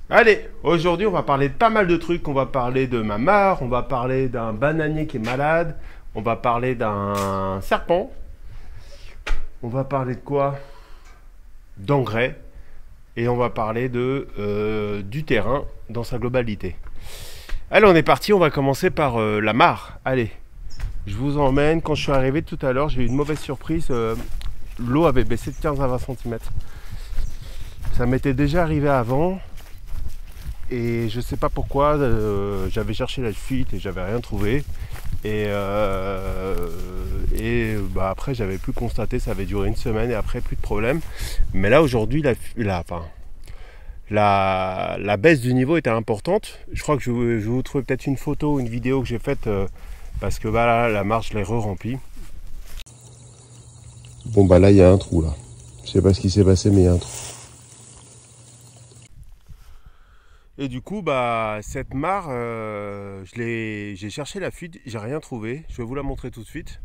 Allez, aujourd'hui on va parler de pas mal de trucs. On va parler de ma mare, on va parler d'un bananier qui est malade, on va parler d'un serpent, on va parler de quoi? D'engrais, et on va parler du terrain dans sa globalité. Allez, on est parti, on va commencer par la mare. Allez, je vous emmène. Quand je suis arrivé tout à l'heure, j'ai eu une mauvaise surprise. L'eau avait baissé de 15 à 20 cm. Ça m'était déjà arrivé avant. Et je sais pas pourquoi, j'avais cherché la fuite et j'avais rien trouvé. Et après j'avais pu constater, ça avait duré une semaine et après plus de problème. Mais là aujourd'hui la baisse du niveau était importante. Je crois que je vais vous trouver peut-être une photo ou une vidéo que j'ai faite parce que bah, là, la marche je l'ai re-remplie. Bon bah là il y a un trou là. Je sais pas ce qui s'est passé mais il y a un trou. Et du coup, bah, cette mare, j'ai cherché la fuite, j'ai rien trouvé. Je vais vous la montrer tout de suite.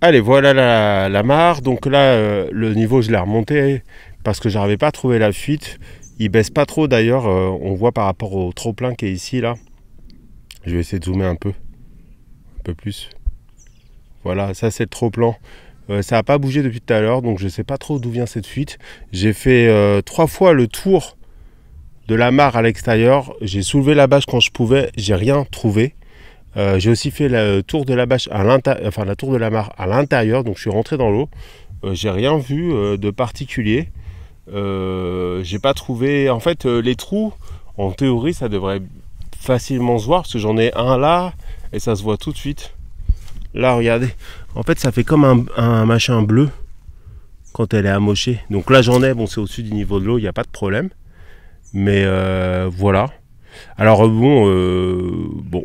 Allez, voilà la mare. Donc là, le niveau, je l'ai remonté parce que j'arrivais pas à trouver la fuite. Il baisse pas trop d'ailleurs. On voit par rapport au trop-plein qui est ici, là. Je vais essayer de zoomer un peu plus. Voilà, ça c'est le trop-plein. Ça n'a pas bougé depuis tout à l'heure, donc je sais pas trop d'où vient cette fuite. J'ai fait 3 fois le tour de la mare à l'extérieur. J'ai soulevé la bâche quand je pouvais, j'ai rien trouvé. J'ai aussi fait le tour de la bâche à l'intérieur, enfin la tour de la mare à l'intérieur, donc je suis rentré dans l'eau. J'ai rien vu de particulier. J'ai pas trouvé. En fait, les trous, en théorie, ça devrait facilement se voir parce que j'en ai un là et ça se voit tout de suite. Là, regardez. En fait, ça fait comme un machin bleu quand elle est amochée. Donc là, j'en ai. Bon, c'est au-dessus du niveau de l'eau, il n'y a pas de problème. Mais voilà. Alors bon,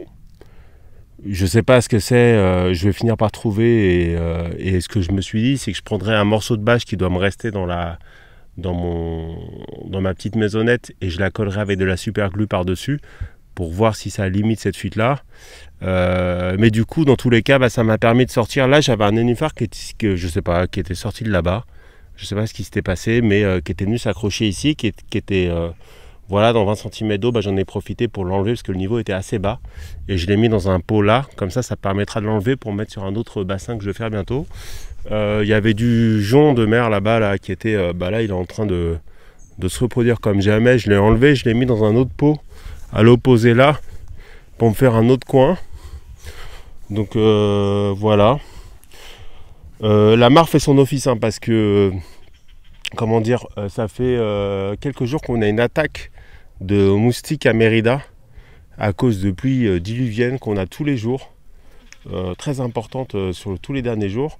je sais pas ce que c'est. Je vais finir par trouver. Et ce que je me suis dit, c'est que je prendrai un morceau de bâche qui doit me rester dans ma petite maisonnette et je la collerai avec de la super glue par-dessus pour voir si ça limite cette fuite-là. Mais du coup, dans tous les cas, bah, ça m'a permis de sortir. Là, j'avais un nénuphar je sais pas, qui était sorti de là-bas. Je sais pas ce qui s'était passé, mais qui était venu s'accrocher ici, qui était voilà, dans 20 cm d'eau. Bah, j'en ai profité pour l'enlever parce que le niveau était assez bas. Et je l'ai mis dans un pot là, comme ça permettra de l'enlever pour mettre sur un autre bassin que je vais faire bientôt. Il y avait du jonc de mer là-bas, là, qui était, bah là, il est en train de se reproduire comme jamais. Je l'ai enlevé, je l'ai mis dans un autre pot à l'opposé là, pour me faire un autre coin. Donc voilà. La mare fait son office hein, parce que comment dire, ça fait quelques jours qu'on a une attaque de moustiques à Mérida à cause de pluies diluviennes qu'on a tous les jours, très importantes sur tous les derniers jours.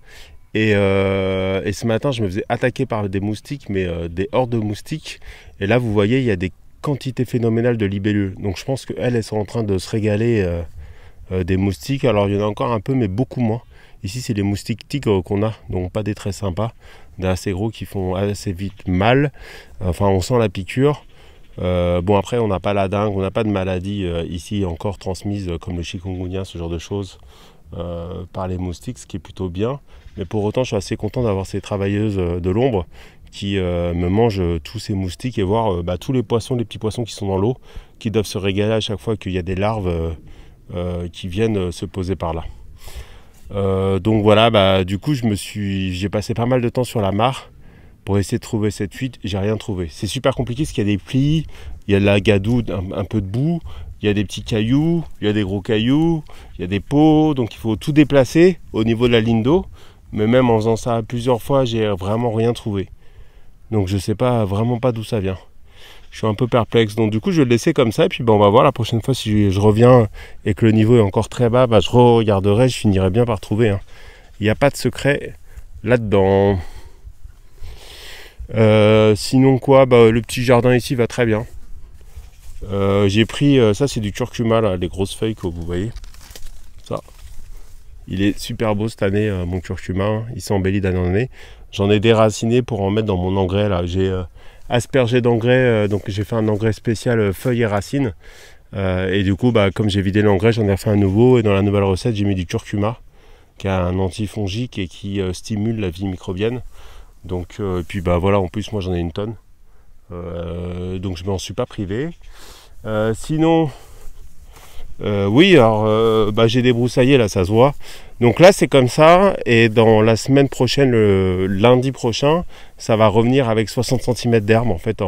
Et ce matin, je me faisais attaquer par des moustiques, mais des hordes de moustiques. Et là, vous voyez, il y a des quantités phénoménales de libellules. Donc je pense qu'elles sont en train de se régaler des moustiques. Alors il y en a encore un peu, mais beaucoup moins. Ici, c'est les moustiques tigres qu'on a, donc pas des très sympas, des assez gros qui font assez vite mal. Enfin, on sent la piqûre. Bon, après, on n'a pas la dengue, on n'a pas de maladie ici encore transmise comme le chikungunya, ce genre de choses, par les moustiques, ce qui est plutôt bien. Mais pour autant, je suis assez content d'avoir ces travailleuses de l'ombre qui me mangent tous ces moustiques et voir tous les poissons, les petits poissons qui sont dans l'eau, qui doivent se régaler à chaque fois qu'il y a des larves qui viennent se poser par là. Donc voilà, du coup j'ai passé pas mal de temps sur la mare pour essayer de trouver cette fuite. J'ai rien trouvé. C'est super compliqué parce qu'il y a des plis, il y a de la gadoue, un peu de boue, il y a des petits cailloux, il y a des gros cailloux, il y a des pots, donc il faut tout déplacer au niveau de la ligne d'eau. Mais même en faisant ça plusieurs fois, j'ai vraiment rien trouvé. Donc je sais vraiment pas d'où ça vient. Je suis un peu perplexe, donc du coup je vais le laisser comme ça et puis on va voir la prochaine fois si je reviens et que le niveau est encore très bas, je regarderai, je finirai bien par trouver hein. Il n'y a pas de secret là-dedans. Sinon quoi, le petit jardin ici va très bien. J'ai pris, ça c'est du curcuma là, les grosses feuilles que vous voyez, ça. Il est super beau cette année mon curcuma, il s'embellit d'année en année. J'en ai déraciné pour en mettre dans mon engrais là, j'ai aspergé d'engrais, donc j'ai fait un engrais spécial feuilles et racines. Et du coup, comme j'ai vidé l'engrais, j'en ai refait un nouveau. Et dans la nouvelle recette, j'ai mis du curcuma, qui a un antifongique et qui stimule la vie microbienne. Donc, et puis voilà, en plus, moi j'en ai une tonne. Donc je m'en suis pas privé. Sinon, oui, alors j'ai débroussaillé, là ça se voit. Donc là c'est comme ça, et dans la semaine prochaine, le lundi prochain, ça va revenir avec 60 cm d'herbe en fait,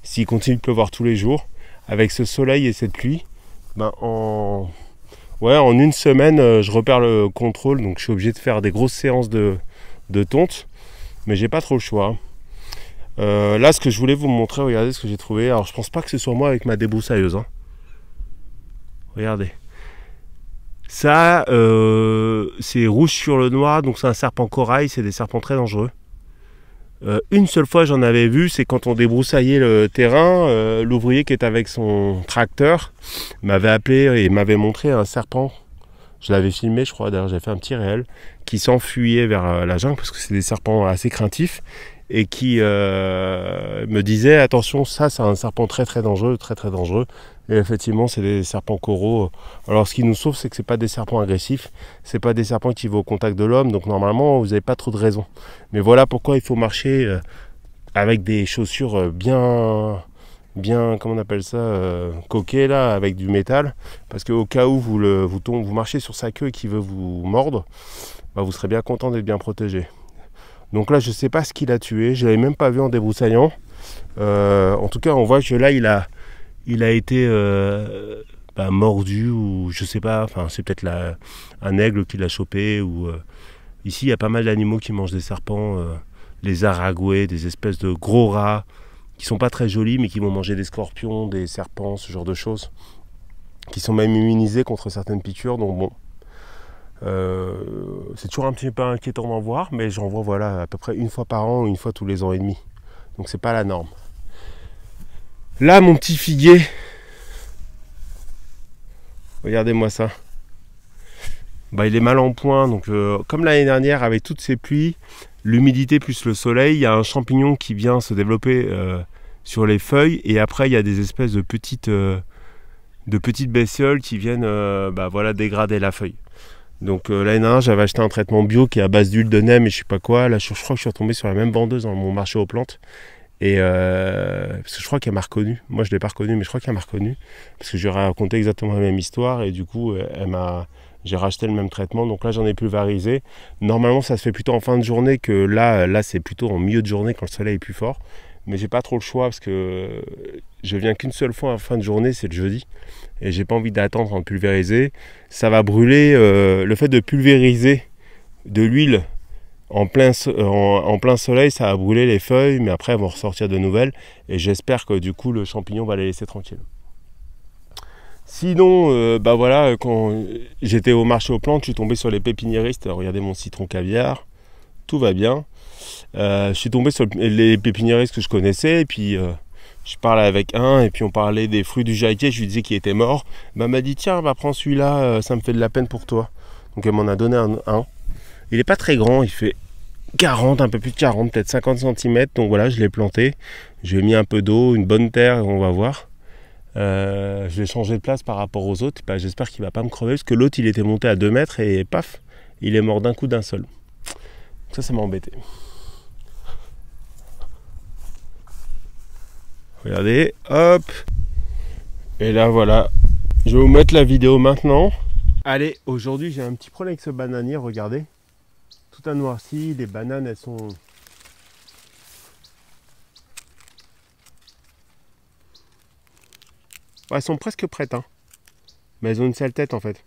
s'il continue de pleuvoir tous les jours. Avec ce soleil et cette pluie, en une semaine, je repère le contrôle, donc je suis obligé de faire des grosses séances de tonte, mais j'ai pas trop le choix. Là, ce que je voulais vous montrer, regardez ce que j'ai trouvé. Alors, je pense pas que ce soit moi avec ma débroussailleuse. Hein. Regardez. Ça, c'est rouge sur le noir, donc c'est un serpent corail, c'est des serpents très dangereux. Une seule fois j'en avais vu, c'est quand on débroussaillait le terrain, l'ouvrier qui était avec son tracteur m'avait appelé et m'avait montré un serpent. Je l'avais filmé, je crois, d'ailleurs j'avais fait un petit réel, qui s'enfuyait vers la jungle parce que c'est des serpents assez craintifs et qui me disait attention, ça c'est un serpent très très dangereux, très très dangereux. Et effectivement c'est des serpents coraux. Alors ce qui nous sauve, c'est que c'est pas des serpents agressifs, c'est pas des serpents qui vont au contact de l'homme, donc normalement vous n'avez pas trop de raison. Mais voilà pourquoi il faut marcher avec des chaussures bien, comment on appelle ça, coquées là, avec du métal, parce qu'au cas où vous marchez sur sa queue et qu'il veut vous mordre, vous serez bien content d'être bien protégé. Donc là je sais pas ce qu'il a tué, je l'avais même pas vu en débroussaillant. En tout cas on voit que là il a été mordu, ou je sais pas, enfin c'est peut-être un aigle qui l'a chopé, ou ici il y a pas mal d'animaux qui mangent des serpents, les aragouets, des espèces de gros rats qui sont pas très jolis mais qui vont manger des scorpions, des serpents, ce genre de choses, qui sont même immunisés contre certaines piqûres. Donc bon, c'est toujours un petit peu inquiétant d'en voir, mais j'en vois à peu près une fois par an ou une fois tous les ans et demi, donc c'est pas la norme. Là mon petit figuier, regardez-moi ça, il est mal en point. Donc comme l'année dernière avec toutes ces pluies, l'humidité plus le soleil, il y a un champignon qui vient se développer sur les feuilles, et après il y a des espèces de petites bestioles qui viennent dégrader la feuille. Donc l'année dernière j'avais acheté un traitement bio qui est à base d'huile de neem et je sais pas quoi. Là je crois que je suis retombé sur la même vendeuse dans mon marché aux plantes. Et parce que je crois qu'elle m'a reconnu. Moi je l'ai pas reconnu, mais je crois qu'elle m'a reconnu, parce que je lui ai raconté exactement la même histoire, et du coup j'ai racheté le même traitement. Donc là j'en ai pulvérisé. Normalement ça se fait plutôt en fin de journée, que là c'est plutôt en milieu de journée quand le soleil est plus fort. Mais j'ai pas trop le choix parce que je viens qu'une seule fois en fin de journée, c'est le jeudi, et j'ai pas envie d'attendre en pulvériser. Ça va brûler. Le fait de pulvériser de l'huile en plein soleil, ça va brûler les feuilles, mais après elles vont ressortir de nouvelles, et j'espère que du coup le champignon va les laisser tranquilles. Sinon, quand j'étais au marché aux plantes, je suis tombé sur les pépiniéristes. Alors, regardez mon citron caviar, tout va bien. Je suis tombé sur les pépiniéristes que je connaissais, et puis je parlais avec un, et puis on parlait des fruits du jacquier. Je lui disais qu'il était mort. M'a dit tiens, prends celui-là, ça me fait de la peine pour toi. Donc elle m'en a donné un. Il n'est pas très grand, il fait 40, un peu plus de 40, peut-être 50 cm. Donc voilà, je l'ai planté. J'ai mis un peu d'eau, une bonne terre, on va voir. Je vais changer de place par rapport aux autres. J'espère qu'il ne va pas me crever, parce que l'autre il était monté à 2 mètres et paf, il est mort d'un coup d'un seul. Ça m'a embêté. Regardez, hop. Et là voilà, je vais vous mettre la vidéo maintenant. Allez, aujourd'hui j'ai un petit problème avec ce bananier, regardez. Tout a noirci, les bananes elles sont... elles sont presque prêtes, hein. Mais elles ont une sale tête en fait.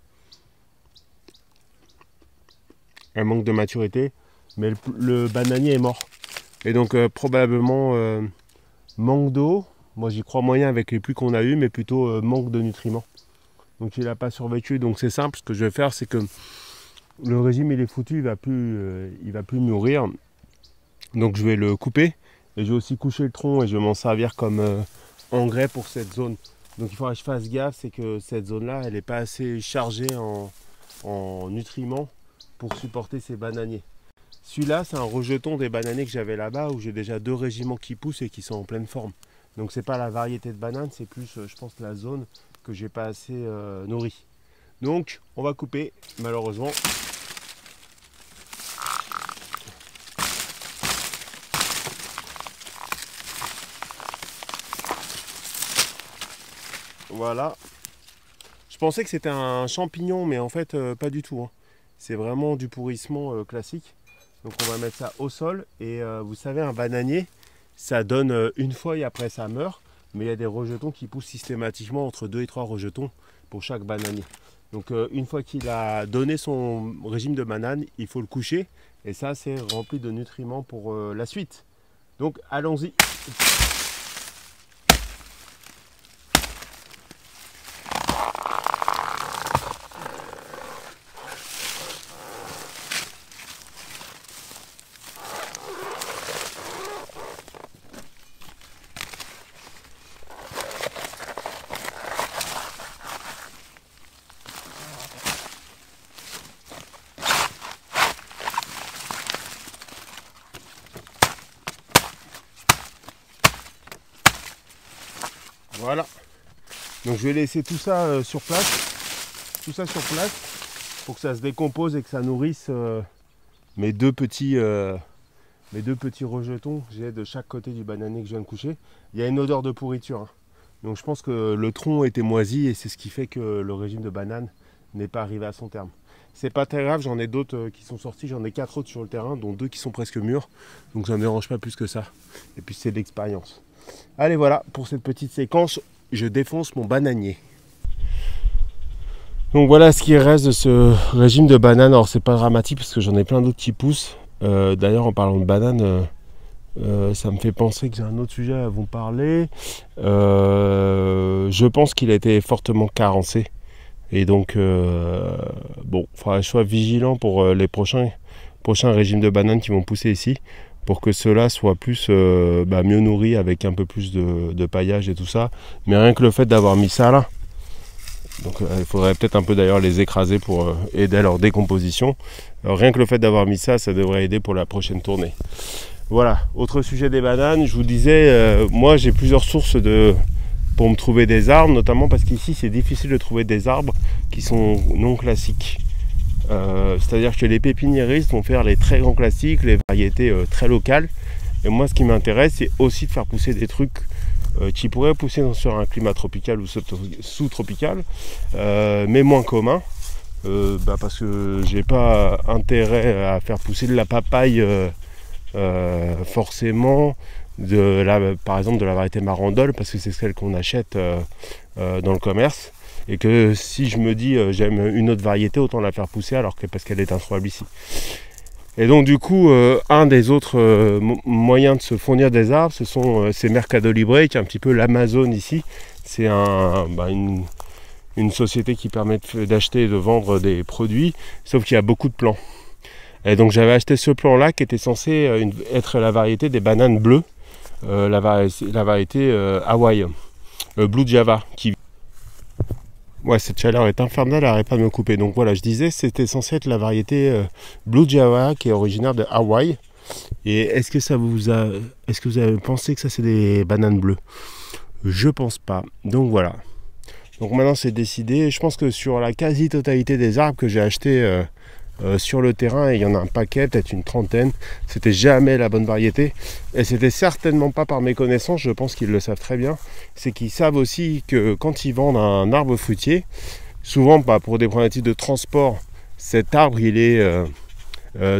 Elles manquent de maturité, mais le bananier est mort. Et donc probablement manque d'eau. Moi j'y crois moyen avec les pluies qu'on a eues, mais plutôt manque de nutriments. Donc il n'a pas survécu. Donc c'est simple, ce que je vais faire, c'est que le régime il est foutu, il va plus mûrir. Donc je vais le couper, et je vais aussi coucher le tronc, et je vais m'en servir comme engrais pour cette zone. Donc il faudra que je fasse gaffe, c'est que cette zone là elle n'est pas assez chargée en nutriments pour supporter ces bananiers. Celui-là c'est un rejeton des bananiers que j'avais là-bas, où j'ai déjà 2 régiments qui poussent et qui sont en pleine forme. Donc c'est pas la variété de banane, c'est plus je pense la zone que j'ai pas assez nourrie. Donc on va couper malheureusement. Voilà. Je pensais que c'était un champignon, mais en fait, pas du tout. Hein. C'est vraiment du pourrissement classique. Donc on va mettre ça au sol. Et vous savez, un bananier, ça donne une feuille, après ça meurt. Mais il y a des rejetons qui poussent systématiquement entre 2 et 3 rejetons pour chaque bananier. Donc une fois qu'il a donné son régime de banane, il faut le coucher. Et ça, c'est rempli de nutriments pour la suite. Donc allons-y. Voilà. Donc je vais laisser tout ça sur place. Tout ça sur place pour que ça se décompose et que ça nourrisse mes deux petits rejetons que j'ai de chaque côté du bananier que je viens de coucher. Il y a une odeur de pourriture. Hein. Donc je pense que le tronc était moisi et c'est ce qui fait que le régime de banane n'est pas arrivé à son terme. C'est pas très grave, j'en ai d'autres qui sont sortis, j'en ai 4 autres sur le terrain, dont 2 qui sont presque mûrs. Donc ça ne me dérange pas plus que ça. Et puis c'est de l'expérience. Allez voilà, pour cette petite séquence, je défonce mon bananier. Donc voilà ce qui reste de ce régime de banane. Alors c'est pas dramatique parce que j'en ai plein d'autres qui poussent. D'ailleurs en parlant de banane, ça me fait penser que j'ai un autre sujet à vous parler. Je pense qu'il a été fortement carencé. Et donc bon, il faudra que je sois vigilant pour les prochains régimes de bananes qui vont pousser ici, pour que ceux-là soient plus mieux nourris avec un peu plus de paillage et tout ça. Mais rien que le fait d'avoir mis ça là, donc il faudrait peut-être un peu d'ailleurs les écraser pour aider à leur décomposition. Alors, rien que le fait d'avoir mis ça, ça devrait aider pour la prochaine tournée. Voilà, autre sujet des bananes, je vous disais, moi j'ai plusieurs sources pour me trouver des arbres, notamment parce qu'ici c'est difficile de trouver des arbres qui sont non classiques. C'est-à-dire que les pépiniéristes vont faire les très grands classiques, les variétés très locales. Et moi, ce qui m'intéresse, c'est aussi de faire pousser des trucs qui pourraient pousser sur un climat tropical ou sous-tropical, mais moins commun. Parce que j'ai pas intérêt à faire pousser de la papaye forcément, par exemple de la variété marandole, parce que c'est celle qu'on achète dans le commerce. Et que si je me dis j'aime une autre variété, autant la faire pousser parce qu'elle est introuvable ici. Et donc du coup, un des autres moyens de se fournir des arbres, c'est Mercado Libre, qui est un petit peu l'Amazon ici. C'est une société qui permet d'acheter et de vendre des produits, sauf qu'il y a beaucoup de plants. Et donc j'avais acheté ce plant-là qui était censé être la variété des bananes bleues, la variété Hawaii, Blue Java, qui... Ouais, cette chaleur est infernale, elle n'arrête pas de me couper. Donc voilà, je disais, c'était censé être la variété Blue Java qui est originaire de Hawaï. Et est-ce que vous avez pensé que ça c'est des bananes bleues? Je pense pas. Donc voilà. Donc maintenant c'est décidé. Je pense que sur la quasi-totalité des arbres que j'ai achetés sur le terrain, et il y en a un paquet, peut-être une trentaine, c'était jamais la bonne variété. Et c'était certainement pas par méconnaissance, je pense qu'ils le savent très bien. C'est qu'ils savent aussi que quand ils vendent un arbre fruitier, souvent pour des problématiques de transport, cet arbre il est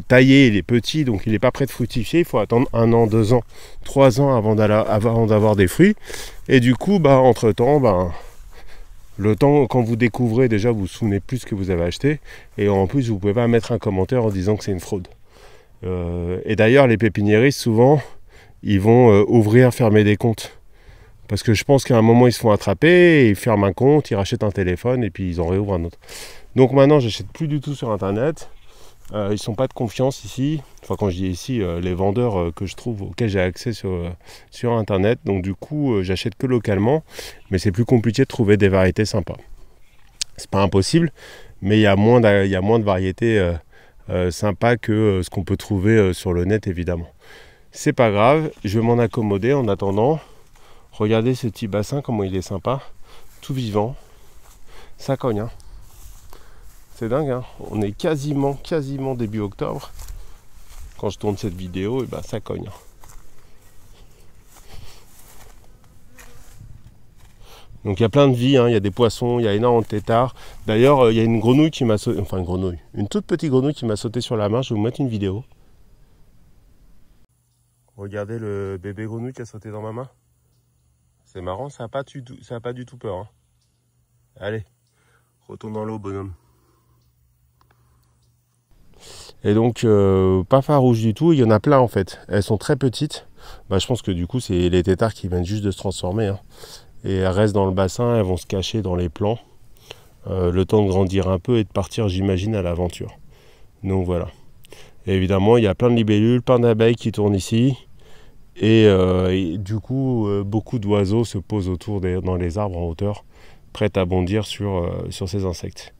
taillé, il est petit, donc il n'est pas prêt de fructifier. Il faut attendre 1 an, 2 ans, 3 ans avant d'avoir des fruits. Et du coup, entre temps, le temps, quand vous découvrez, déjà vous vous souvenez plus ce que vous avez acheté, et en plus vous pouvez pas mettre un commentaire en disant que c'est une fraude. Et d'ailleurs les pépiniéristes souvent ils vont fermer des comptes, parce que je pense qu'à un moment ils se font attraper, ils ferment un compte, ils rachètent un téléphone et puis ils en réouvrent un autre. Donc maintenant j'achète plus du tout sur internet. Ils sont pas de confiance ici, enfin quand je dis ici, les vendeurs que je trouve, auxquels j'ai accès sur internet. Donc du coup j'achète que localement, mais c'est plus compliqué de trouver des variétés sympas. C'est pas impossible, mais il y a moins de variétés sympas que ce qu'on peut trouver sur le net, évidemment. C'est pas grave, je vais m'en accommoder en attendant. Regardez ce petit bassin, comment il est sympa, tout vivant, ça cogne, hein. C'est dingue, hein. On est quasiment début octobre. Quand je tourne cette vidéo, et ça cogne. Donc il y a plein de vie, hein. Il y a des poissons, il y a énormément de têtards. D'ailleurs, il y a une grenouille qui m'a sauté, enfin une grenouille, une toute petite grenouille qui m'a sauté sur la main. Je vais vous mettre une vidéo. Regardez le bébé grenouille qui a sauté dans ma main. C'est marrant, ça n'a pas du tout peur. Hein. Allez, retourne dans l'eau, bonhomme. Et donc, pas farouche du tout, il y en a plein en fait. Elles sont très petites. Bah, je pense que du coup, c'est les têtards qui viennent juste de se transformer. Hein. Et elles restent dans le bassin, elles vont se cacher dans les plants. Le temps de grandir un peu et de partir, j'imagine, à l'aventure. Donc voilà. Et évidemment, il y a plein de libellules, plein d'abeilles qui tournent ici. Et du coup, beaucoup d'oiseaux se posent autour dans les arbres en hauteur, prêts à bondir sur ces insectes.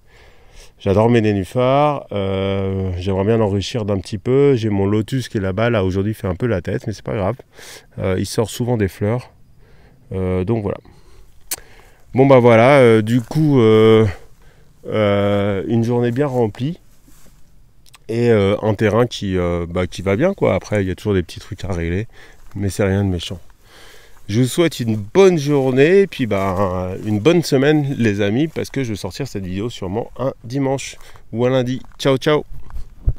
J'adore mes nénuphars, j'aimerais bien l'enrichir d'un petit peu. J'ai mon lotus qui est là-bas, là aujourd'hui il fait un peu la tête, mais c'est pas grave. Il sort souvent des fleurs. Donc voilà. Bon bah voilà, du coup, une journée bien remplie. Et un terrain qui va bien quoi. Après il y a toujours des petits trucs à régler, mais c'est rien de méchant. Je vous souhaite une bonne journée et puis une bonne semaine les amis, parce que je vais sortir cette vidéo sûrement un dimanche ou un lundi. Ciao ciao.